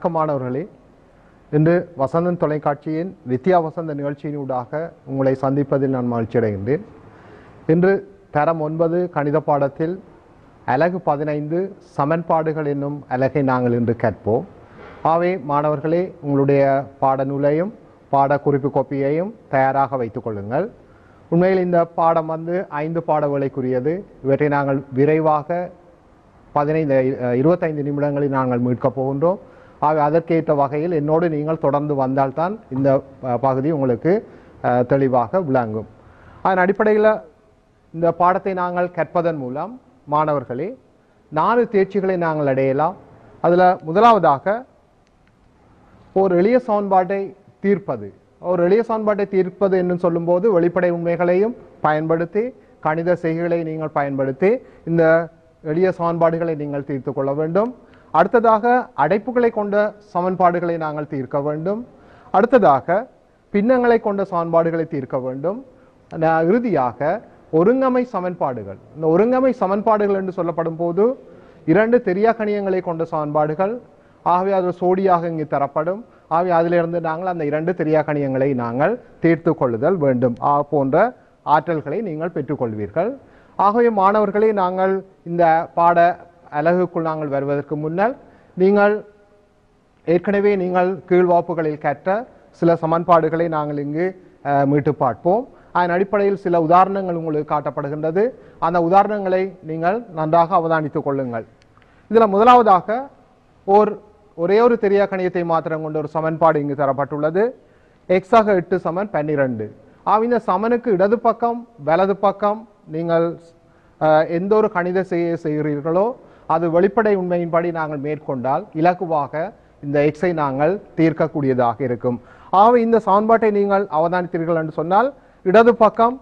வணக்கமானவர்களே, இன்று வசந்தன் தொலைக்காட்சியின் வித்யா வசந்த நிகழ்ச்சியினூடாக உங்களை சந்திப்பதில் நான் மகிழ்ச்சி அடைகின்றேன். இன்று தரம் 9 கணித பாடத்தில் அலகு 15 சமன்பாடுகள் என்னும் அலகை நாங்கள் இன்று கற்போம். ஆகவே மாணவர்களே, உங்களுடைய பாடநூலையும் பாட குறிப்பு கோப்பியையும் தயாராக வைத்துக் கொள்ளுங்கள். உண்மையில் இந்த பாடம் 5 பாட வேளைக்குரியது. இவற்றை நாங்கள் விரைவாக 25 நிமிடங்களில் நாங்கள் மீட்கப் போகின்றோம். அதற்கேற்ற வகையில் என்னோடு நீங்கள் தொடர்ந்து வந்தால்தான் இந்த பகுதி உங்களுக்கு தெளிவாக விளங்கும். அதன் அடிப்படையில் இந்த பாடத்தை நாங்கள் கற்பதன் மூலம் மாணவர்களே 4 தேர்ச்சிகளை நாங்கள் அடையலாம். அதில் முதலாவதாக ஒரு எளிய சமன்பாட்டை தீர்ப்பது. ஒரு எளிய சமன்பாட்டை தீர்ப்பது என்று சொல்லும்போது வெளிப்படை உண்மைகளையும் பயன்படுத்தி கணித செய்கைகளை நீங்கள் பயன்படுத்தி இந்த எளிய சமன்பாடுகளை நீங்கள் தீர்த்து கொள்ள வேண்டும். அடுத்ததாக அடைப்புகளை கொண்ட சமன்பாடுகளை நாங்கள் தீர்க்க வேண்டும். அடுத்ததாக பின்னங்களை கொண்ட சமன்பாடுகளை தீர்க்க வேண்டும். இறுதியாக ஒருங்கமை சமன்பாடுகள். இந்த ஒருங்கமை சமன்பாடுகள் என்று சொல்லப்படும் போது 2 தெரியா கணியங்களை கொண்ட சமன்பாடுகள். ஆகவே அது சோடியாக இங்கு தரப்படும். ஆகவே அதிலிருந்து நாங்கள் அந்த 2 தெரியா கணியங்களை நாங்கள் தீர்த்து கொள்ளுதல் வேண்டும் போன்ற ஆற்றல்களை நீங்கள் பெற்றுக்கொள்வீர்கள். ஆகவே மாணவர்களே, நாங்கள் இந்த பாட அலகுக்குள் நாங்கள் வருவதற்கு முன்னர் நீங்கள் ஏற்கனவே நீங்கள் கீழ்வாப்புகளில் கற்ற சில சமன்பாடுகளை நாங்கள் இங்கு மீட்டு பார்ப்போம். அதன் அடிப்படையில் சில உதாரணங்கள் உங்களுக்கு காட்டப்படுகின்றது. அந்த உதாரணங்களை நீங்கள் நன்றாக அவதானித்துக் கொள்ளுங்கள். இதில் முதலாவதாக ஒரே ஒரு தெரியா கணியத்தை மாத்திரம் கொண்ட ஒரு சமன்பாடு இங்கு தரப்பட்டுள்ளது. x ஆக 8 சமன் 12. இந்த சமனுக்கு இடது பக்கம் வலது பக்கம் நீங்கள் எந்த ஒரு கணித செய்கிறீர்களோ அது வெளிப்படை உண்மையின்படி நாங்கள் மேற்கொண்டால் இலகுவாக இந்த எக்ஸை நாங்கள் தீர்க்கக்கூடியதாக இருக்கும். ஆகவே இந்த சமன்பாட்டை நீங்கள் அவதானித்தீர்கள் என்று சொன்னால் இடது பக்கம்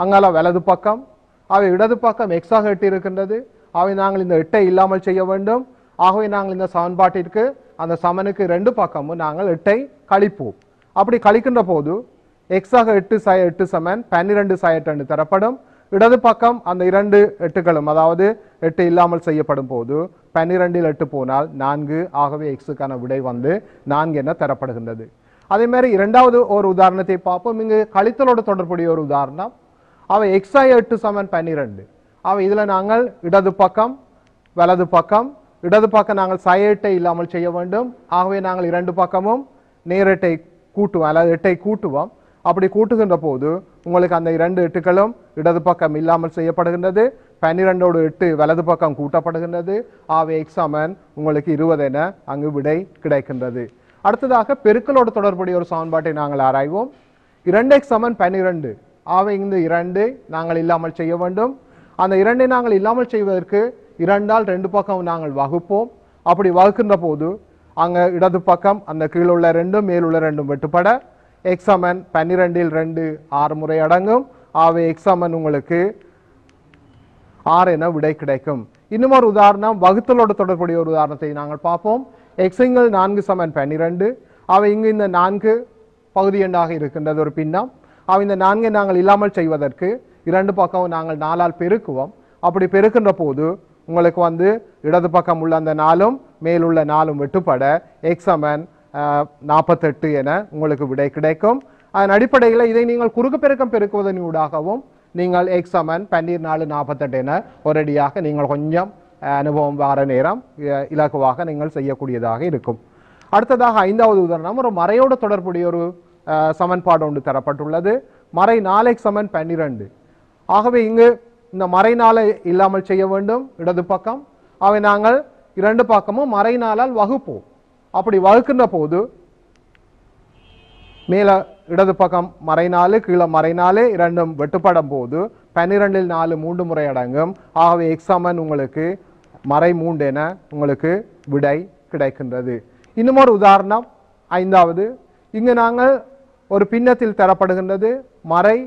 அங்கால வலது பக்கம். ஆகவே இடது பக்கம் x ஆக 8 இருக்கின்றது. ஆகவே நாங்கள் இந்த 8ஐ இல்லாமல் செய்ய வேண்டும். ஆகவே நாங்கள் இந்த சமன்பாட்டிற்கு அந்த சமனுக்கு 2 பக்கமும் நாங்கள் 8ஐ கழிப்போம். அப்படி கழிக்கின்ற போது x ஆக 8 சாய 8 சமன் 12 சாய 8 தரப்படும். இடது பக்கம் அந்த 2 8களும் அதாவது 8 இல்லாமல் செய்யப்படும் போது 12இல் 8 போனால் 4. ஆகவே எக்ஸுக்கான விடை 4 என தரப்படுகின்றது. அதே மாதிரி இரண்டாவது ஒரு உதாரணத்தை பார்ப்போம். இங்கு கழித்தலோடு தொடர்புடைய ஒரு உதாரணம். அவை x ஆய 8 சமன் 12. அவை இதில் நாங்கள் இடது பக்கம் வலது பக்கம். இடது பக்கம் நாங்கள் சாய 8ஐ இல்லாமல் செய்ய வேண்டும். ஆகவே நாங்கள் 2 பக்கமும் நேரட்டை கூட்டுவோம் அல்லது 8ஐ கூட்டுவோம். அப்படி கூட்டுகின்ற போது உங்களுக்கு அந்த 2 8களும் இடது பக்கம் இல்லாமல் செய்யப்படுகின்றது. 12ஓடு 8 வலது பக்கம் கூட்டப்படுகின்றது. ஆகவே எக்ஸ் சமன் உங்களுக்கு 20 என அங்கு விடை கிடைக்கின்றது. அடுத்ததாக பெருக்கலோடு தொடர்புடைய ஒரு சமன்பாட்டை நாங்கள் ஆராய்வோம். 2x சமன் 12. ஆகவே இந்த 2 நாங்கள் இல்லாமல் செய்ய வேண்டும். அந்த 2ஐ நாங்கள் இல்லாமல் செய்வதற்கு 2ஆல் 2 பக்கம் நாங்கள் வகுப்போம். அப்படி வகுக்கின்ற போது அங்கே இடது பக்கம் அந்த கீழுள்ள 2 மேலுள்ள 2 வெட்டுப்பட x சமன் 12இல் 2 6 முறை அடங்கும். ஆகவே x சமன் உங்களுக்கு 6 என விடை கிடைக்கும். இன்னும் ஒரு உதாரணம் வகுத்தலோடு தொடர்புடைய ஒரு உதாரணத்தை நாங்கள் பார்ப்போம். x-ங்கள் 4 சமன் 12. அவை இங்கு இந்த 4 பகுதி எண்ணாக இருக்கின்றது ஒரு பின்னம். அவை இந்த 4ஐ நாங்கள் இல்லாமல் செய்வதற்கு 2 பக்கம் நாங்கள் 4ஆல் பெருக்குவோம். அப்படி பெருக்கின்ற போது உங்களுக்கு இடது பக்கம் உள்ள அந்த 4ம் மேலுள்ள 4ம் வெட்டுப்பட x சமன் 48 என உங்களுக்கு விடை கிடைக்கும். அதன் அடிப்படையில் இதை நீங்கள் குறுக்கு பெருக்கம் பெருக்குவதன் ஊடாகவும் நீங்கள் x சமன் 12 48 என ஒரடியாக நீங்கள் கொஞ்சம் அனுபவம் வார நேரம் இலகுவாக நீங்கள் செய்யக்கூடியதாக இருக்கும். அடுத்ததாக 5வது உதாரணம் ஒரு மறையோடு தொடர்புடைய ஒரு சமன்பாடு ஒன்று தரப்பட்டுள்ளது. மறை 4x சமன் 12. ஆகவே இங்கு இந்த மறை 4ஐ இல்லாமல் செய்ய வேண்டும் இடது பக்கம். அவை நாங்கள் 2 பக்கமும் மறை 4ஆல் வகுப்போம். அப்படி வகுக்கின்ற போது மேல இடது பக்கம் மறை 4 கீழே மறை 4 இரண்டும் வெட்டுப்படும் போது 12இல் 4 3 முறை அடங்கும். ஆகவே எக்ஸ் சமன் உங்களுக்கு மறை 3 என உங்களுக்கு விடை கிடைக்கின்றது. இன்னும் ஒரு உதாரணம் 5வது. இங்கு நாங்கள் ஒரு பின்னத்தில் தரப்படுகின்றது மறை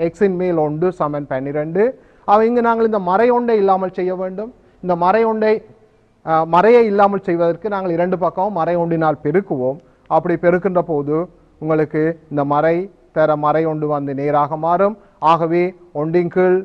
எக்ஸின் மேல் 1 சமன் 12. இங்கு நாங்கள் இந்த மறை 1ஐ இல்லாமல் செய்ய வேண்டும். இந்த மறையை இல்லாமல் செய்வதற்கு நாங்கள் 2 பக்கமும் மறை 1னால் பெருக்குவோம். அப்படி பெருக்கின்ற போது உங்களுக்கு இந்த மறை 1 நேராக மாறும். ஆகவே 1ன் கீழ்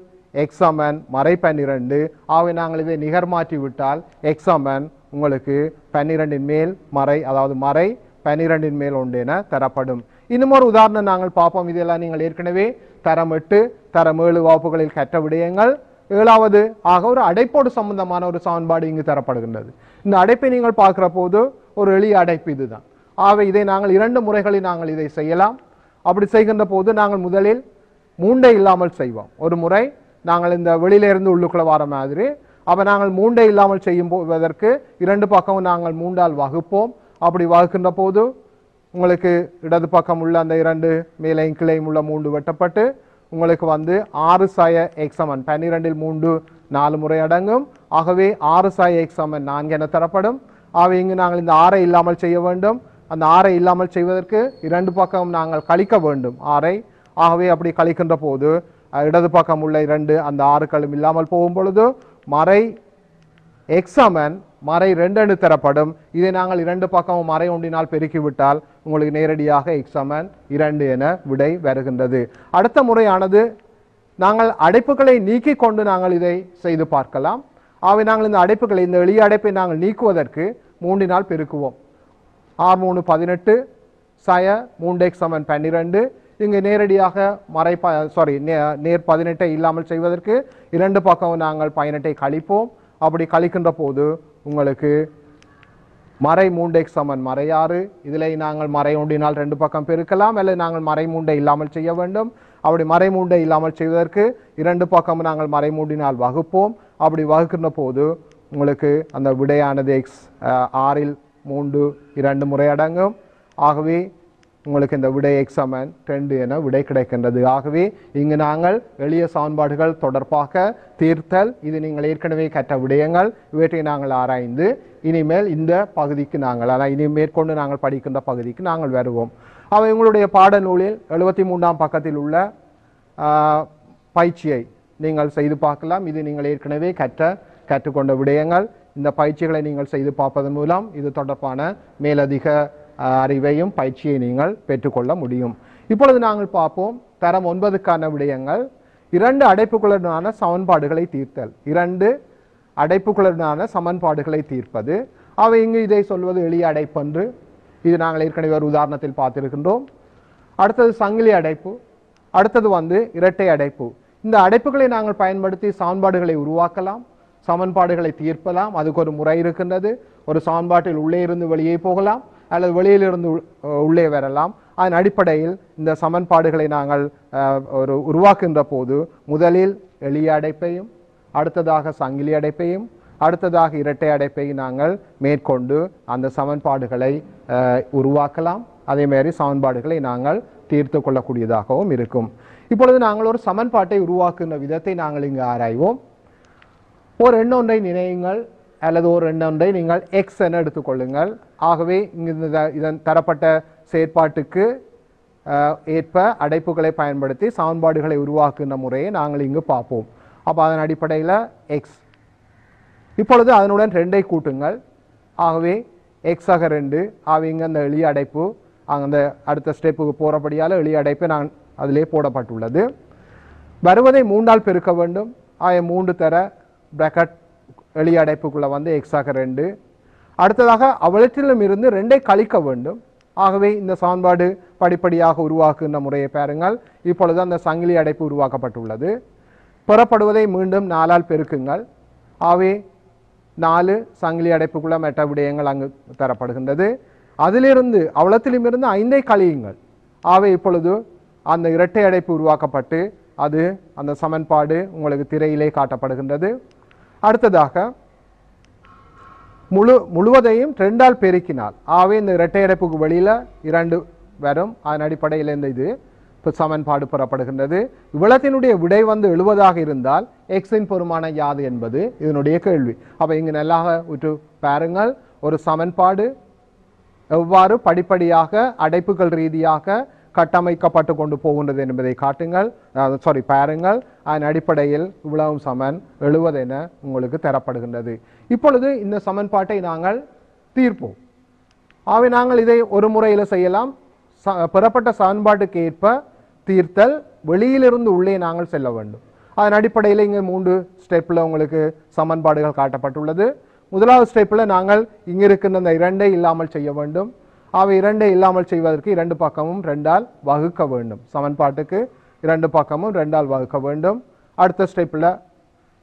x சமன் மறை 12. ஆகவே நாங்கள் இதை நிகர் மாற்றி விட்டால் x சமன் உங்களுக்கு 12 மேல் மறை, அதாவது மறை 12 மேல் 1 என தரப்படும். இன்னும் ஒரு உதாரணம் நாங்கள் பார்ப்போம். இதெல்லாம் நீங்கள் ஏற்கனவே தரம் 8 தரம் 7 வகுப்புகளில் கற்ற விடயங்கள். 7வது ஆக ஒரு அடைப்போடு சம்பந்தமான ஒரு சமன்பாடு இங்கு தரப்படுகின்றது. இந்த அடைப்பை நீங்கள் பார்க்கிற போது ஒரு எளிய அடைப்பு இதுதான். ஆகவே இதை நாங்கள் 2 முறைகளில் நாங்கள் இதை செய்யலாம். அப்படி செய்கின்ற போது நாங்கள் முதலில் மூண்டை இல்லாமல் செய்வோம். ஒரு முறை நாங்கள் இந்த வெளியிலிருந்து உள்ளுக்குள்ள வர மாதிரி, அப்போ நாங்கள் மூண்டை இல்லாமல் செய்யும் போவதற்கு 2 பக்கமும் நாங்கள் மூண்டால் வகுப்போம். அப்படி வகுக்கின்ற போது உங்களுக்கு இடது பக்கம் உள்ள அந்த 2 மேலையும் கிளையும் உள்ள மூண்டு வெட்டப்பட்டு உங்களுக்கு வந்து 6 சாய x சமன் 12 3 4 முறை அடங்கும். ஆகவே 6 சாய x சமன் 4 என தரப்படும். ஆகவே இங்கு நாங்கள் இந்த 6ஐ இல்லாமல் செய்ய வேண்டும். அந்த 6ஐ இல்லாமல் செய்வதற்கு 2 பக்கம் நாங்கள் கழிக்க வேண்டும் 6ஐ. ஆகவே அப்படி கழிக்கின்ற போது இடது பக்கம் உள்ள 2 அந்த 6களும் இல்லாமல் போகும் பொழுது மறை x சமன் மறை 2 தரப்படும். இதை நாங்கள் 2 பக்கமும் மறை 1 பெருக்கிவிட்டால் உங்களுக்கு நேரடியாக x சமன் 2 என விடை வருகின்றது. அடுத்த முறையானது நாங்கள் அடைப்புகளை நீக்கி கொண்டு நாங்கள் இதை செய்து பார்க்கலாம். ஆகவே நாங்கள் இந்த அடைப்புகளை, இந்த எளிய அடைப்பை நாங்கள் நீக்குவதற்கு 3 பெருக்குவோம். 6 3 18 சாய 3x சமன் 12. இங்கு நேரடியாக மறை நேர் 18ஐ இல்லாமல் செய்வதற்கு 2 பக்கம் நாங்கள் 18ஐ கழிப்போம். அப்படி கழிக்கின்ற போது உங்களுக்கு மறை 3x சமன் மறை 6. இதில் நாங்கள் மறை 1 2 பக்கம் பெருக்கலாம், அல்லது நாங்கள் மறை 3ஐ இல்லாமல் செய்ய வேண்டும். அப்படி மறை 3ஐ இல்லாமல் செய்வதற்கு 2 பக்கம் நாங்கள் மறை 3 வகுப்போம். அப்படி வகுக்கின்ற போது உங்களுக்கு அந்த விடையானது x 6ல் 3 2 முறை அடங்கும். ஆகவே உங்களுக்கு இந்த விடை x சமன் 2 என விடை கிடைக்கின்றது. ஆகவே இங்கு நாங்கள் எளிய சமன்பாடுகள் தொடர்பாக தீர்த்தல், இது நீங்கள் ஏற்கனவே கற்ற விடயங்கள், இவற்றை நாங்கள் ஆராய்ந்து இனிமேல் இந்த பகுதிக்கு நாங்கள், அதாவது இனி மேற்கொண்டு நாங்கள் படிக்கின்ற பகுதிக்கு நாங்கள் வருவோம். அவை உங்களுடைய பாடநூலில் 73ஆம் பக்கத்தில் உள்ள பயிற்சியை நீங்கள் செய்து பார்க்கலாம். இது நீங்கள் ஏற்கனவே கற்றுக்கொண்ட விடயங்கள். இந்த பயிற்சிகளை நீங்கள் செய்து பார்ப்பதன் மூலம் இது தொடர்பான மேலதிக அறிவையும் பயிற்சியை நீங்கள் பெற்றுக்கொள்ள முடியும். இப்பொழுது நாங்கள் பார்ப்போம் தரம் 9க்கான விடயங்கள். 2 அடைப்புகளுடனான சமன்பாடுகளை தீர்த்தல். 2 அடைப்புகளுடனான சமன்பாடுகளை தீர்ப்பது. அவை இங்கு இதை சொல்வது எளிய அடைப்பென்று இது நாங்கள் ஏற்கனவே ஒரு உதாரணத்தில் பார்த்திருக்கின்றோம். அடுத்தது சங்கிலி அடைப்பு, அடுத்தது வந்து இரட்டை அடைப்பு. இந்த அடைப்புகளை நாங்கள் பயன்படுத்தி சமன்பாடுகளை உருவாக்கலாம், சமன்பாடுகளை தீர்ப்பலாம். அதுக்கு ஒரு முறை இருக்கின்றது. ஒரு சமன்பாட்டில் உள்ளே இருந்து வெளியே போகலாம், அல்லது வெளியிலிருந்து உள்ளே வரலாம். அதன் அடிப்படையில் இந்த சமன்பாடுகளை நாங்கள் உருவாக்குகின்ற போது முதலில் எளிய அடைப்பையும், அடுத்ததாக சங்கிலி அடைப்பையும், அடுத்ததாக இரட்டை அடைப்பையும் நாங்கள் மேற்கொண்டு அந்த சமன்பாடுகளை உருவாக்கலாம். அதே மாதிரி சமன்பாடுகளை நாங்கள் தீர்த்து கொள்ளக்கூடியதாகவும் இருக்கும். இப்பொழுது நாங்கள் ஒரு சமன்பாட்டை உருவாக்குகின்ற விதத்தை நாங்கள் இங்கு ஆராய்வோம். ஒரு எண்ணொன்றை நினையுங்கள், அல்லது ஒரு எண்ணொன்றை நீங்கள் x என எடுத்துக்கொள்ளுங்கள். ஆகவே இங்கு இதன் தரப்பட்ட செயற்பாட்டுக்கு ஏற்ப அடைப்புகளை பயன்படுத்தி சமன்பாடுகளை உருவாக்குகின்ற முறையை நாங்கள் இங்கு பார்ப்போம். அப்போ அதன் அடிப்படையில் x, இப்பொழுது அதனுடன் 2ஐ கூட்டுங்கள். ஆகவே x ஆக 2. ஆகவே இங்கே அந்த எளிய அடைப்பு அந்த அடுத்த ஸ்டெப்புக்கு போகிறபடியால் எளிய அடைப்பை நான் அதிலே போடப்பட்டுள்ளது. வருவதை 3ஆல் பெருக்க வேண்டும். ஆக 3 தர பிராக்கெட் எளிய அடைப்புக்குள்ள வந்து x ஆக 2. அடுத்ததாக அவற்றிலும் இருந்து 2ஐ கழிக்க வேண்டும். ஆகவே இந்த சமன்பாடு படிப்படியாக உருவாக்குகின்ற முறையை பாருங்கள். இப்பொழுது அந்த சங்கிலி அடைப்பு உருவாக்கப்பட்டுள்ளது. பெறப்படுவதை மீண்டும் 4ஆல் பெருக்குங்கள். ஆகவே 4 சங்கிலி அடைப்புக்குள்ள மற்ற விடயங்கள் அங்கு தரப்படுகின்றது. அதிலிருந்து அவலத்திலும் இருந்து 5ஐ கழியுங்கள். ஆகவே இப்பொழுது அந்த இரட்டை அடைப்பு உருவாக்கப்பட்டு அது அந்த சமன்பாடு உங்களுக்கு திரையிலே காட்டப்படுகின்றது. அடுத்ததாக முழுவதையும் 2ஆல் பெருக்கினால் ஆகவே இந்த இரட்டை அடைப்புக்கு வெளியில் 2 வரும். அதன் அடிப்படையில் இந்த இது சமன்பாடு பெறப்படுகின்றது. இவ்வளத்தினுடைய விடை வந்து 70ஆக இருந்தால் எக்ஸின் பெருமானம் யாது என்பது இதனுடைய கேள்வி. அப்போ இங்கு நல்லாக உற்று பாருங்கள், ஒரு சமன்பாடு எவ்வாறு படிப்படியாக அடைப்புகள் ரீதியாக கட்டமைக்கப்பட்டு கொண்டு போகின்றது என்பதை காட்டுங்கள், பாருங்கள். அதன் அடிப்படையில் இவ்வளவு சமன் 70 என உங்களுக்கு தரப்படுகின்றது. இப்பொழுது இந்த சமன்பாட்டை நாங்கள் தீர்ப்போம். ஆகவே நாங்கள் இதை ஒரு முறையில் செய்யலாம். பெறப்பட்ட சமன்பாட்டுக்கு ஏற்ப தீர்த்தல், வெளியிலிருந்து உள்ளே நாங்கள் செல்ல வேண்டும். அதன் அடிப்படையில் இங்கே 3 ஸ்டெப்பில் உங்களுக்கு சமன்பாடுகள் காட்டப்பட்டுள்ளது. முதலாவது ஸ்டெப்பில் நாங்கள் இங்கே இருக்கின்ற இந்த 2 இல்லாமல் செய்ய வேண்டும். அவை 2 இல்லாமல் செய்வதற்கு 2 பக்கமும் 2ஆல் வகுக்க வேண்டும். சமன்பாட்டுக்கு 2 பக்கமும் 2ஆல் வகுக்க வேண்டும். அடுத்த ஸ்டெப்பில்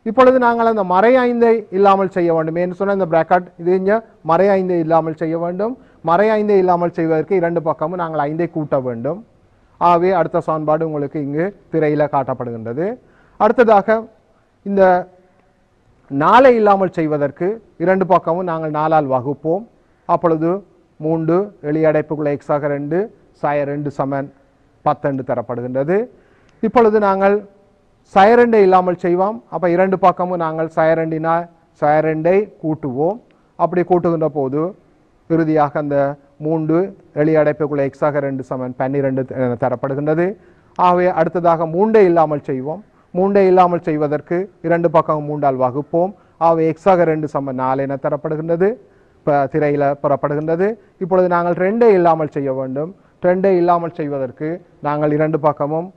இப்பொழுது நாங்கள் அந்த மறை 5 இல்லாமல் செய்ய வேண்டும். என்று சொன்ன இந்த பிராக்கெட் இது இங்கே மறை 5 இல்லாமல் செய்ய வேண்டும். மறை 5 இல்லாமல் செய்வதற்கு 2 பக்கமும் நாங்கள் 5 கூட்ட வேண்டும். ஆகவே அடுத்த சமன்பாடு உங்களுக்கு இங்கு திரையில் காட்டப்படுகின்றது. அடுத்ததாக இந்த 4 இல்லாமல் செய்வதற்கு 2 பக்கமும் நாங்கள் 4ஆல் வகுப்போம். அப்பொழுது 3 எளிய அடைப்புக்குள்ள x ஆக 2 sin 2 சமன் 10 என்று தரப்படுகின்றது. இப்பொழுது நாங்கள் sin 2 இல்லாமல் செய்வோம். அப்போ 2 பக்கமும் நாங்கள் sin 2னால் sin 2ஐ கூட்டுவோம். அப்படி கூட்டுகின்ற போது இறுதியாக அந்த 3 எளிய அடைப்புக்குள்ள x ஆக 2 சமன் 12 தரப்படுகின்றது. ஆகவே அடுத்ததாக 3 இல்லாமல் செய்வோம். 3 இல்லாமல் செய்வதற்கு 2 பக்கம் 3ஆல் வகுப்போம். ஆகவே x ஆக 2 சமன் 4 என தரப்படுகின்றது. திரையில் பெறப்படுகின்றது. இப்பொழுது நாங்கள் 2 இல்லாமல் செய்ய வேண்டும். 2 இல்லாமல் செய்வதற்கு நாங்கள் 2 பக்கமும்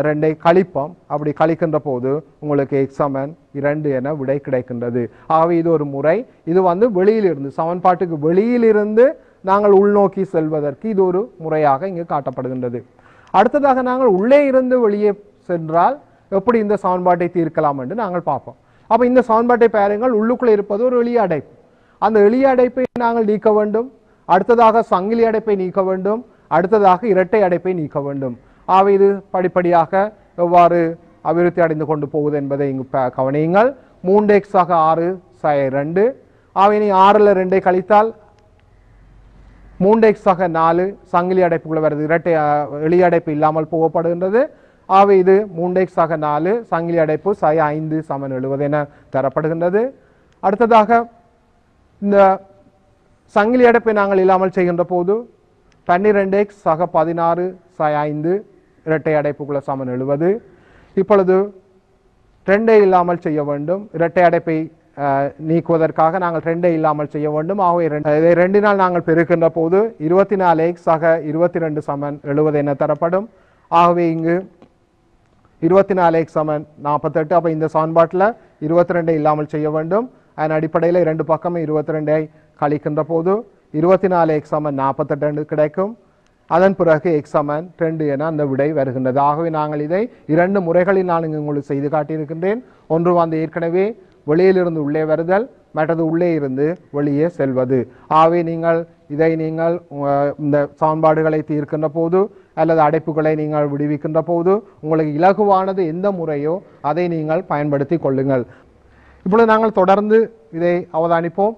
2ஐ கழிப்போம். அப்படி கழிக்கின்ற போது உங்களுக்கு x சமன் 2 என விடை கிடைக்கின்றது. ஆகவே இது ஒரு முறை. இது வெளியிலிருந்து சமன்பாட்டுக்கு வெளியிலிருந்து நாங்கள் உள்நோக்கி செல்வதற்கு இது ஒரு முறையாக இங்கு காட்டப்படுகின்றது. அடுத்ததாக நாங்கள் உள்ளே இருந்து வெளியே சென்றால் எப்படி இந்த சமன்பாட்டை தீர்க்கலாம் என்று நாங்கள் பார்ப்போம். அப்போ இந்த சமன்பாட்டை பாருங்கள், உள்ளுக்குள்ளே இருப்பது ஒரு எளிய அடைப்பு. அந்த எளிய அடைப்பை நாங்கள் நீக்க வேண்டும். அடுத்ததாக சங்கிலி அடைப்பை நீக்க வேண்டும். அடுத்ததாக இரட்டை அடைப்பை நீக்க வேண்டும். ஆகவே இது படிப்படியாக எவ்வாறு அபிவிருத்தி அடைந்து கொண்டு போகுது என்பதை இங்கு கவனியுங்கள். 3x ஆக 6 sin 2. ஆகவே நீ 6ல் 2ஐ கழித்தால் 3x ஆக 4 சங்கிலி அடைப்புக்குள்ள வருது. இரட்டை எளிய அடைப்பு இல்லாமல் போகப்படுகின்றது. ஆகவே இது 3x ஆக 4 சங்கிலி அடைப்பு sin 5 சமன் 70 என தரப்படுகின்றது. அடுத்ததாக இந்த சங்கிலி அடைப்பை நாங்கள் இல்லாமல் செய்கின்ற போது 12x ஆக 16 sin 5 இரட்டை அடைப்புக்குள்ள சமன் 70. இப்பொழுது 2ஐ இல்லாமல் செய்ய வேண்டும். இரட்டை அடைப்பை நீக்குவதற்காக நாங்கள் 2ஐ இல்லாமல் செய்ய வேண்டும். ஆகவே இதை 2னால் நாங்கள் பெருக்கின்ற போது 24x ஆக 22 சமன் 70 என தரப்படும். ஆகவே இங்கு 24x சமன் 48. அப்போ இந்த சமன்பாட்டில் 22ஐ இல்லாமல் செய்ய வேண்டும். அதன் அடிப்படையில் 2 பக்கமும் 22ஐ கழிக்கின்ற போது 24x சமன் 48 கிடைக்கும். அதன் பிறகு x சமன் 2 என அந்த விடை வருகின்றது. ஆகவே நாங்கள் இதை 2 முறைகளில் நான் இங்கு உங்களுக்கு செய்து காட்டியிருக்கின்றேன். ஒன்று ஏற்கனவே வெளியிலிருந்து உள்ளே வருதல், மற்றது உள்ளே இருந்து வெளியே செல்வது. ஆகவே இதை நீங்கள் இந்த சமன்பாடுகளை தீர்க்கின்ற போது அல்லது அடைப்புகளை நீங்கள் விடுவிக்கின்ற போது உங்களுக்கு இலகுவானது எந்த முறையோ அதை நீங்கள் பயன்படுத்தி கொள்ளுங்கள். இப்பொழுது நாங்கள் தொடர்ந்து இதை அவதானிப்போம்.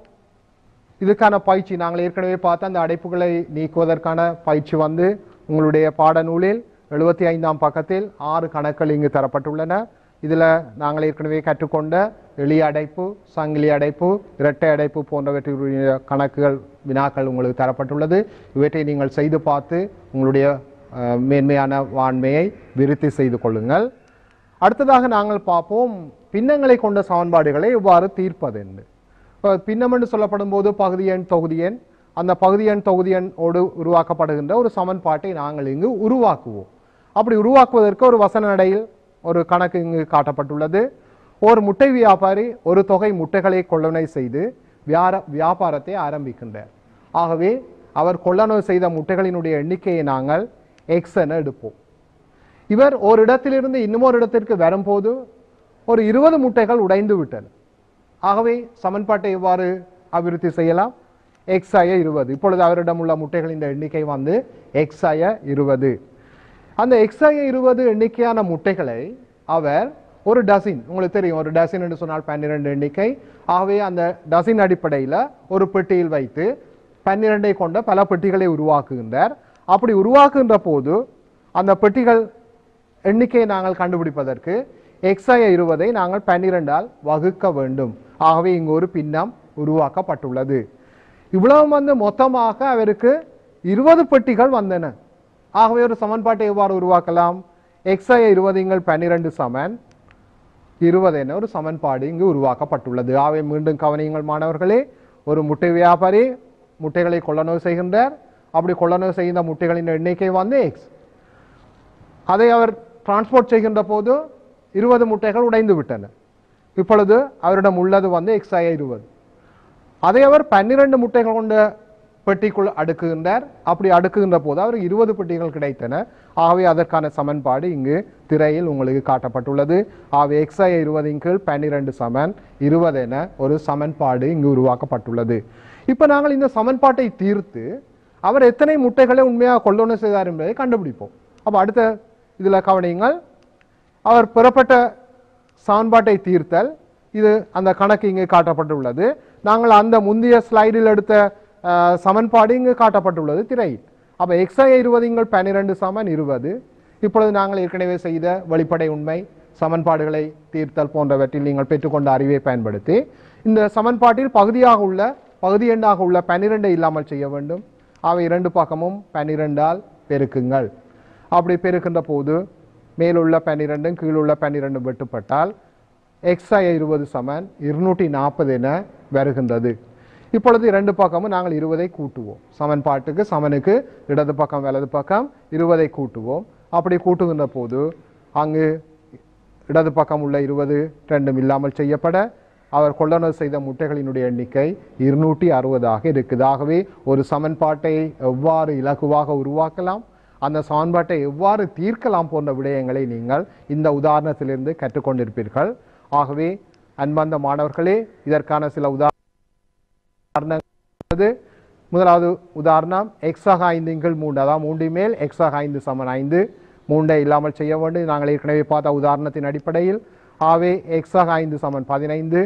இதுக்கான பயிற்சி நாங்கள் ஏற்கனவே பார்த்த அந்த அடைப்புகளை நீக்குவதற்கான பயிற்சி உங்களுடைய பாடநூலில் 75ஆம் பக்கத்தில் 6 கணக்குகள் இங்கு தரப்பட்டுள்ளன. இதில் நாங்கள் ஏற்கனவே கற்றுக்கொண்ட எளிய அடைப்பு, சங்கிலி அடைப்பு, இரட்டை அடைப்பு போன்றவற்றுடைய கணக்குகள் வினாக்கள் உங்களுக்கு தரப்பட்டுள்ளது. இவற்றை நீங்கள் செய்து பார்த்து உங்களுடைய மேன்மையான வாண்மையை விருத்தி செய்து கொள்ளுங்கள். அடுத்ததாக நாங்கள் பார்ப்போம் பின்னங்களை கொண்ட சமன்பாடுகளை எவ்வாறு தீர்ப்பது என்று. பின்னம் என்று சொல்லப்படும் போது பகுதி எண் தொகுதி எண், அந்த பகுதி எண் தொகுதி எண்ணோடு உருவாக்கப்படுகின்ற ஒரு சமன்பாட்டை நாங்கள் இங்கு உருவாக்குவோம். அப்படி உருவாக்குவதற்கு ஒரு வசன நடையில் ஒரு கணக்கு இங்கு காட்டப்பட்டுள்ளது. ஒரு முட்டை வியாபாரி ஒரு தொகை முட்டைகளை கொள்ளனை செய்து வியாபாரத்தை ஆரம்பிக்கின்றார். ஆகவே அவர் கொள்ளனவு செய்த முட்டைகளினுடைய எண்ணிக்கையை நாங்கள் x என எடுப்போம். இவர் ஒரு இடத்திலிருந்து இன்னொரு இடத்திற்கு வரும்போது ஒரு 20 முட்டைகள் உடைந்து விட்டன. ஆகவே சமன்பாட்டை எவ்வாறு அபிவிருத்தி செய்யலாம்? x ஆய 20. இப்பொழுது அவரிடம் உள்ள முட்டைகளின் எண்ணிக்கை x ஆய 20. அந்த x ஆய 20 எண்ணிக்கையான முட்டைகளை அவர் ஒரு டசின், உங்களுக்கு தெரியும் ஒரு டசின் என்று சொன்னால் 12 எண்ணிக்கை. ஆகவே அந்த டசின் அடிப்படையில் ஒரு பெட்டியில் வைத்து 12ஐ கொண்ட பல பெட்டிகளை உருவாக்குகின்றார். அப்படி உருவாக்குகின்ற போது அந்த பெட்டிகள் எண்ணிக்கையை நாங்கள் கண்டுபிடிப்பதற்கு x ஆய 20ஐ நாங்கள் 12ஆல் வகுக்க வேண்டும். ஆகவே இங்கு ஒரு பின்னம் உருவாக்கப்பட்டுள்ளது. இவ்வளவு மொத்தமாக அவருக்கு 20 பெட்டிகள் வந்தன. ஆகவே ஒரு சமன்பாட்டை எவ்வாறு உருவாக்கலாம்? x ஆய 20 12 சமன் 20 என ஒரு சமன்பாடு இங்கு உருவாக்கப்பட்டுள்ளது. ஆகவே மீண்டும் கவனியுங்கள் மாணவர்களே, ஒரு முட்டை வியாபாரி முட்டைகளை கொள்ளனவு செய்கின்றார். அப்படி கொள்ளனவு செய்த முட்டைகளின் எண்ணிக்கை x. அதை அவர் டிரான்ஸ்போர்ட் செய்கின்ற போது 20 முட்டைகள் உடைந்து விட்டன. இப்பொழுது அவரிடம் உள்ளது x ஆய 20. அதை அவர் 12 முட்டைகள் கொண்ட பெட்டிக்குள் அடுக்குகின்றார். அப்படி அடுக்குகின்ற போது அவர் 20 பெட்டிகள் கிடைத்தன. ஆகவே அதற்கான சமன்பாடு இங்கு திரையில் உங்களுக்கு காட்டப்பட்டுள்ளது. ஆகவே x/20 கீழ் 12 சமன் 20 என ஒரு சமன்பாடு இங்கு உருவாக்கப்பட்டுள்ளது. இப்ப நாங்கள் இந்த சமன்பாட்டை தீர்த்து அவர் எத்தனை முட்டைகளை உண்மையாக கொள்ளணும் செய்தார் என்பதை கண்டுபிடிப்போம். அப்ப அடுத்த இதுல கவனியுங்கள், அவர் பெறப்பட்ட சமன்பாட்டை தீர்த்தல், இது அந்த கணக்கு இங்கு காட்டப்பட்டுள்ளது. நாங்கள் அந்த முந்தைய ஸ்லைடில் எடுத்த சமன்பாடு இங்கு காட்டப்பட்டுள்ளது திரையில். அப்ப x/20 12 சமன் 20. இப்பொழுது நாங்கள் ஏற்கனவே செய்த வெளிப்படை உண்மை சமன்பாடுகளை தீர்த்தல் போன்றவற்றில் நீங்கள் பெற்றுக்கொண்ட அறிவை பயன்படுத்தி இந்த சமன்பாட்டில் பகுதி எண்ணாக உள்ள 12 இல்லாமல் செய்ய வேண்டும். அவை இரண்டு பக்கமும் 12ஆல் பெருக்குங்கள். அப்படி பெருக்கின்ற போது மேலுள்ள 12 கீழுள்ள 12 வெட்டுப்பட்டால் x/20 சமன் 240 என வருகின்றது. இப்பொழுது இரண்டு பக்கமும் நாங்கள் 20ஐ கூட்டுவோம். சமன்பாட்டுக்கு சமனுக்கு இடது பக்கம் வலது பக்கம் 20ஐ கூட்டுவோம். அப்படி கூட்டுகின்ற போது அங்கு இடது பக்கம் உள்ள 20 ரெண்டும் இல்லாமல் செய்யப்பட அவர் கொள்ளளவு செய்த முட்டைகளினுடைய எண்ணிக்கை 260 இருக்குது. ஆகவே ஒரு சமன்பாட்டை எவ்வாறு இலகுவாக உருவாக்கலாம், அந்த சமன்பாட்டை எவ்வாறு தீர்க்கலாம் போன்ற விடயங்களை நீங்கள் இந்த உதாரணத்திலிருந்து கற்றுக்கொண்டிருப்பீர்கள். ஆகவே அன்பார்ந்த மாணவர்களே, இதற்கான சில உதாரணங்கள். முதலாவது உதாரணம் x/5 கீழ் 3, அதாவது 3 மேல் x/5 சமன் 5. 3ஐ இல்லாமல் செய்ய வேண்டும். நாங்கள் ஏற்கனவே பார்த்த உதாரணத்தின் அடிப்படையில். ஆகவே x/5 சமன் 15.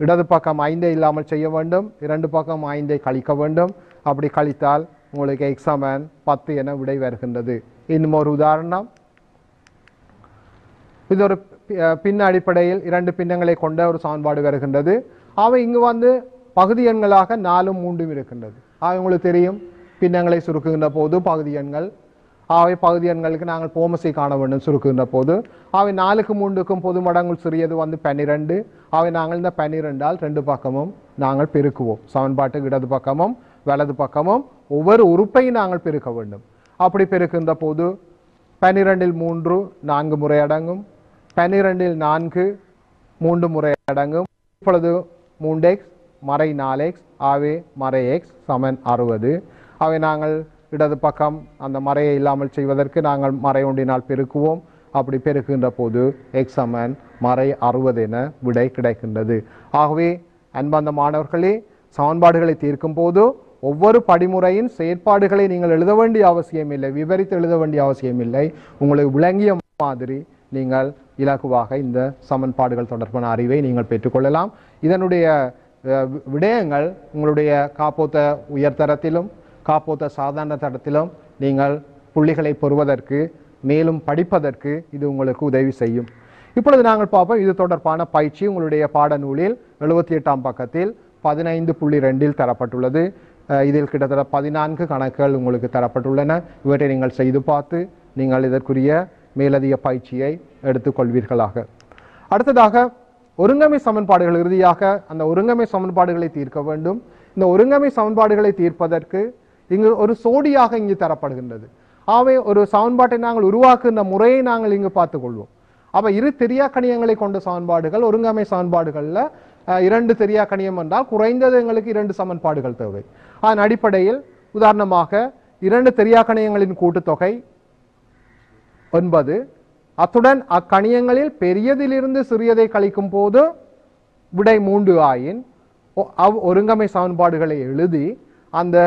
இடது பக்கம் 5ஐ இல்லாமல் செய்ய வேண்டும். இரண்டு பக்கம் 5ஐ கழிக்க வேண்டும். அப்படி கழித்தால் உங்களுக்கு x சமன் 10 என விடை வருகின்றது. இன்னும் ஒரு உதாரணம், இது ஒரு பின்ன அடிப்படையில் 2 பின்னங்களை கொண்ட ஒரு சமன்பாடு வருகின்றது. அவை இங்கு பகுதி எண்களாக 4ம் 3ம் இருக்கின்றது. உங்களுக்கு தெரியும், பின்னங்களை சுருக்குகின்ற போது பகுதி எண்கள், அவை பகுதி எண்களுக்கு நாங்கள் போமஸை காண வேண்டும் சுருக்குகின்ற போது. அவை 4க்கும் 3க்கும் பொது மடங்குள் சிறியது 12. அவை நாங்கள் இந்த 12ஆல் ரெண்டு பக்கமும் நாங்கள் பெருக்குவோம். சமன்பாட்டுக்கு இடது பக்கமும் வலது பக்கமும் ஒவ்வொரு உறுப்பையும் நாங்கள் பெருக்க வேண்டும். அப்படி பெருக்கின்ற போது 12இல் 3 4 முறை அடங்கும், 12இல் 4 3 முறை அடங்கும். இப்பொழுது 3x மறை 4x, ஆகவே மறை x சமன் 60. அவை நாங்கள் இடது பக்கம் அந்த மறையை இல்லாமல் செய்வதற்கு நாங்கள் மறை ஒன்றினால் பெருக்குவோம். அப்படி பெருக்குகின்ற போது x சமன் மறை 60 என விடை கிடைக்கின்றது. ஆகவே அன்பார்ந்த மாணவர்களே, சமன்பாடுகளை தீர்க்கும் போது ஒவ்வொரு படிமுறையின் செயற்பாடுகளை நீங்கள் எழுத வேண்டிய அவசியம் இல்லை, விவரித்து எழுத வேண்டிய அவசியம் இல்லை. உங்களுக்கு விளங்கிய மாதிரி நீங்கள் இலகுவாக இந்த சமன்பாடுகள் தொடர்பான அறிவை நீங்கள் பெற்றுக்கொள்ளலாம். இதனுடைய விடயங்கள் உங்களுடைய காப்போத்த உயர்தரத்திலும் காப்போத்த சாதாரண தரத்திலும் நீங்கள் புள்ளிகளை பெறுவதற்கு மேலும் படிப்பதற்கு இது உங்களுக்கு உதவி செய்யும். இப்பொழுது நாங்கள் பார்ப்போம், இது தொடர்பான பயிற்சி உங்களுடைய பாடநூலில் 78ஆம் பக்கத்தில் 15.2 தரப்பட்டுள்ளது. இதில் கிட்டத்தட்ட 14 கணக்குகள் உங்களுக்கு தரப்பட்டுள்ளன. இவற்றை நீங்கள் செய்து பார்த்து நீங்கள் இதற்குரிய மேலதிக பயிற்சியை எடுத்துக்கொள்வீர்களாக. அடுத்ததாக ஒருங்கமை சமன்பாடுகள், இறுதியாக அந்த ஒருங்கமை சமன்பாடுகளை தீர்க்க வேண்டும். இந்த ஒருங்கமை சமன்பாடுகளை தீர்ப்பதற்கு இங்கு ஒரு சோடியாக இங்கு தரப்படுகின்றது. ஆகவே ஒரு சமன்பாட்டை நாங்கள் உருவாக்குகின்ற முறையை நாங்கள் இங்கு பார்த்துக் கொள்வோம். அப்ப இரு தெரியா கணியங்களை கொண்ட சமன்பாடுகள், ஒருங்கமை சமன்பாடுகள்ல 2 தெரியா கணியம் என்றால் குறைந்தது எங்களுக்கு 2 சமன்பாடுகள் தேவை. அதன் அடிப்படையில் உதாரணமாக 2 தெரியா கணியங்களின் கூட்டுத்தொகை 9. அத்துடன் அக்கணியங்களில் பெரியதிலிருந்து சிறியதை கழிக்கும் போது விடை 3 ஆயின் ஒருங்கமை சமன்பாடுகளை எழுதி அந்த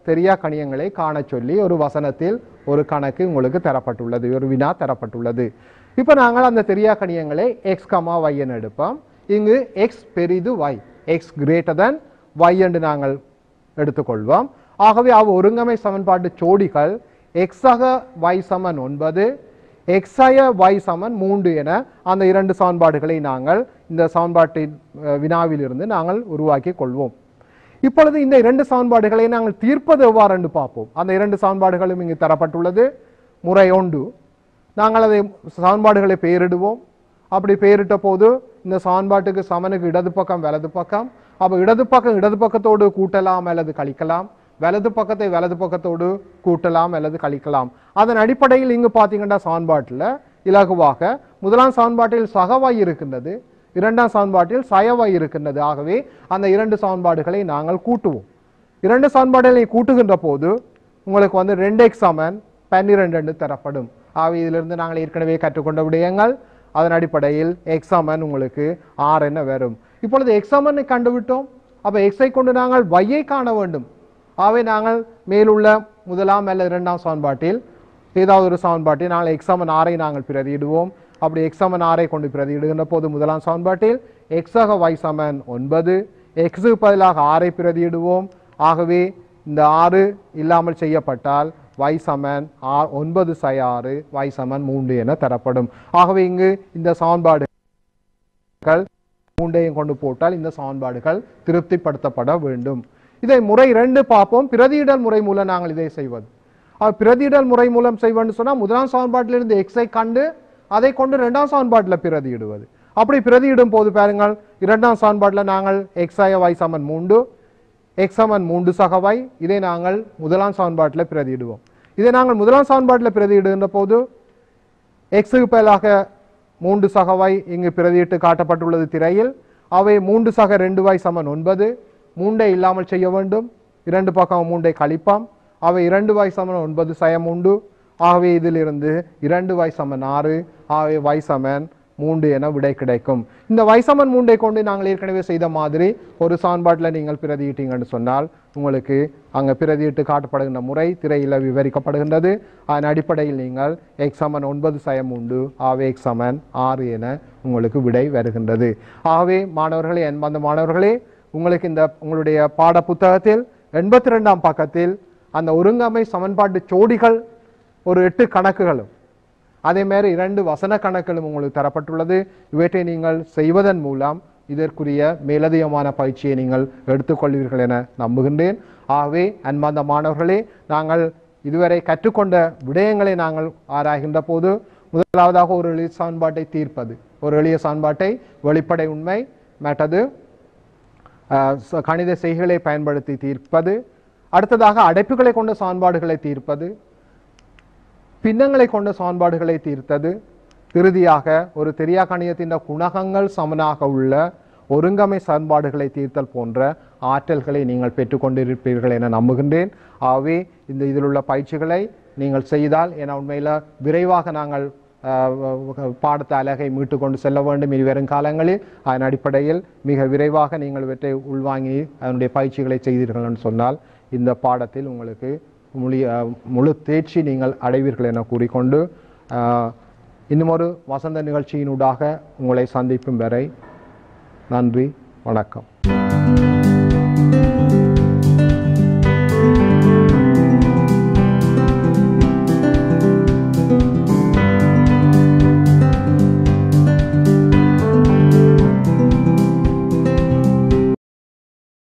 தெரியா கணியங்களை காண சொல்லி ஒரு வசனத்தில் ஒரு கணக்கு உங்களுக்கு தரப்பட்டுள்ளது, ஒரு வினா தரப்பட்டுள்ளது. இப்ப நாங்கள் அந்த தெரியா கணியங்களை x, y என எடுப்போம். இங்கு x பெரிது y, x greater than y என்று நாங்கள் எடுத்துக்கொள்வோம். ஆகவே ஒருங்கமை சமன்பாட்டு ஜோடிகள் x-ஆக y சமன் 9, x-ஆய y சமன் 3 என அந்த 2 சமன்பாடுகளை நாங்கள் இந்த சமன்பாட்டின் வினாவிலிருந்து நாங்கள் உருவாக்கி கொள்வோம். இப்பொழுது இந்த 2 சமன்பாடுகளை நாங்கள் தீர்ப்பது எவ்வாறு என்று பார்ப்போம். அந்த 2 சமன்பாடுகளும் இங்கு தரப்பட்டுள்ளது. முறை 1, நாங்கள் அதை சமன்பாடுகளை பெயரிடுவோம். அப்படி பெயரிட்ட போது இந்த சமன்பாட்டுக்கு சமனுக்கு இடது பக்கம் வலது பக்கம், அப்ப இடது பக்கம் இடது பக்கத்தோடு கூட்டலாம் அல்லது கழிக்கலாம், வலது பக்கத்தை வலது பக்கத்தோடு கூட்டலாம் அல்லது கழிக்கலாம். அதன் அடிப்படையில் இங்கு பார்த்தீங்கன்னா சமன்பாட்டில் இலகுவாக முதலாம் சமன்பாட்டில் சக y இருக்கின்றது, இரண்டாம் சமன்பாட்டில் சயவை இருக்கின்றது. ஆகவே அந்த இரண்டு சமன்பாடுகளை நாங்கள் கூட்டுவோம். இரண்டு சமன்பாடுகளை கூட்டுகின்ற போது உங்களுக்கு வந்து 2x சமன் 12 என்று தரப்படும். ஆகவே இதிலிருந்து நாங்கள் ஏற்கனவே கற்றுக்கொண்ட விடயங்கள், அதன் அடிப்படையில் x சமன் உங்களுக்கு 6 என வரும். இப்பொழுது x சமனை கண்டுவிட்டோம். அப்ப x ஐ கொண்டு நாங்கள் y ஐ காண வேண்டும். ஆகவே நாங்கள் மேலுள்ள முதலாம் அல்லது இரண்டாம் சமன்பாட்டில் ஏதாவது ஒரு சமன்பாட்டில் நாங்கள் x சமன் 6 ஐ நாங்கள் பிரதியிடுவோம். அப்படி x சமன் 6 ஐ கொண்டு பிரதியிடுகின்ற போது முதலாம் சமன்பாட்டில் x ஆக y சமன் 9, x க்கு பதிலாக 6 ஐ பிரதியிடுவோம். ஆகவே இந்த 6 இல்லாமல் செய்யப்பட்டால் y சமன் 9 சை 6 y சமன் 3 என தரப்படும். ஆகவே இங்கு இந்த சமன்பாடுகள் 3ஐயும் கொண்டு போட்டால் இந்த சமன்பாடுகள் திருப்திப்படுத்தப்பட வேண்டும். இதை முறை 2 பார்ப்போம். பிரதியிடல் முறை மூலம் நாங்கள் இதை செய்வது. பிரதியிடல் முறை மூலம் செய்வோம்னு சொன்னால் முதலாம் சமன்பாட்டிலிருந்து x ஐ கண்டு அதை கொண்டு இரண்டாம் சமன்பாட்டில் பிரதியிடுவது. அப்படி பிரதியிடும் போது பாருங்கள், இரண்டாம் சமன்பாட்டில் நாங்கள் x ஆக y சமன் 3, x சமன் 3 சக y, இதை நாங்கள் முதலாம் சமன்பாட்டில் பிரதியிடுவோம். இதை நாங்கள் முதலாம் சமன்பாட்டில் பிரதியிடுகின்ற போது x க்கு பதிலாக 3 சக y இங்கு பிரதியிட்டு காட்டப்பட்டுள்ளது திரையில். அவை 3 சக 2y சமன் 9, 3ஐ இல்லாமல் செய்ய வேண்டும். இரண்டு பக்கம் 3ஐ கழிப்பாம். அவை 2y சமன் 9 சயம் 3. ஆகவே இதிலிருந்து 2y சமன் 6, ஆகவே y சமன் 3 என விடை கிடைக்கும். இந்த y சமன் 3ஐ கொண்டு நாங்கள் ஏற்கனவே செய்த மாதிரி ஒரு சமன்பாட்டில் நீங்கள் பிரதியிட்டீங்கன்னு சொன்னால் உங்களுக்கு அங்கே பிரதியிட்டு காட்டப்படுகின்ற முறை திரையில் விவரிக்கப்படுகின்றது. அதன் அடிப்படையில் நீங்கள் x சமன் 9 சயம் 3, ஆகவே x சமன் 6 என உங்களுக்கு விடை வருகின்றது. ஆகவே மாணவர்களே, அன்பார்ந்த மாணவர்களே, உங்களுக்கு இந்த உங்களுடைய பாட புத்தகத்தில் 82ஆம் பக்கத்தில் அந்த ஒருங்கமை சமன்பாட்டு ஜோடிகள் ஒரு 8 கணக்குகளும் அதே மாதிரி 2 வசன கணக்குகளும் உங்களுக்கு தரப்பட்டுள்ளது. இவற்றை நீங்கள் செய்வதன் மூலம் இதற்குரிய மேலதிகமான பயிற்சியை நீங்கள் எடுத்துக்கொள்வீர்கள் என நம்புகின்றேன். ஆகவே அன்பார்ந்த மாணவர்களே, நாங்கள் இதுவரை கற்றுக்கொண்ட விடயங்களை நாங்கள் ஆராய்கின்ற போது முதலாவதாக ஒரு எளிய சமன்பாட்டை தீர்ப்பது, ஒரு எளிய சமன்பாட்டை வெளிப்படை உண்மை மற்றது கணித செய்கைகளை பயன்படுத்தி தீர்ப்பது, அடுத்ததாக அடைப்புகளை கொண்ட சமன்பாடுகளை தீர்ப்பது, பின்னங்களை கொண்ட சமன்பாடுகளை தீர்த்தது, இறுதியாக ஒரு தெரியா கணிதத்தின் குணகங்கள் சமனாக உள்ள ஒருங்கமை சமன்பாடுகளை தீர்த்தல் போன்ற ஆற்றல்களை நீங்கள் பெற்றுக்கொண்டிருப்பீர்கள் என நம்புகின்றேன். ஆகவே இதில் உள்ள பயிற்சிகளை நீங்கள் செய்தால் என உண்மையில் விரைவாக நாங்கள் பாடத்த அலகை மீட்டு கொண்டு செல்ல வேண்டும் இனி வரும் காலங்களில். அதன் அடிப்படையில் மிக விரைவாக நீங்கள் இவற்றை உள்வாங்கி அதனுடைய பயிற்சிகளை செய்தீர்கள் என்று சொன்னால் இந்த பாடத்தில் உங்களுக்கு முழு தேர்ச்சி நீங்கள் அடைவீர்கள் என கூறிக்கொண்டு இன்னும் ஒரு வசந்த நிகழ்ச்சியினூடாக உங்களை சந்திக்கும் வரை நன்றி, வணக்கம்.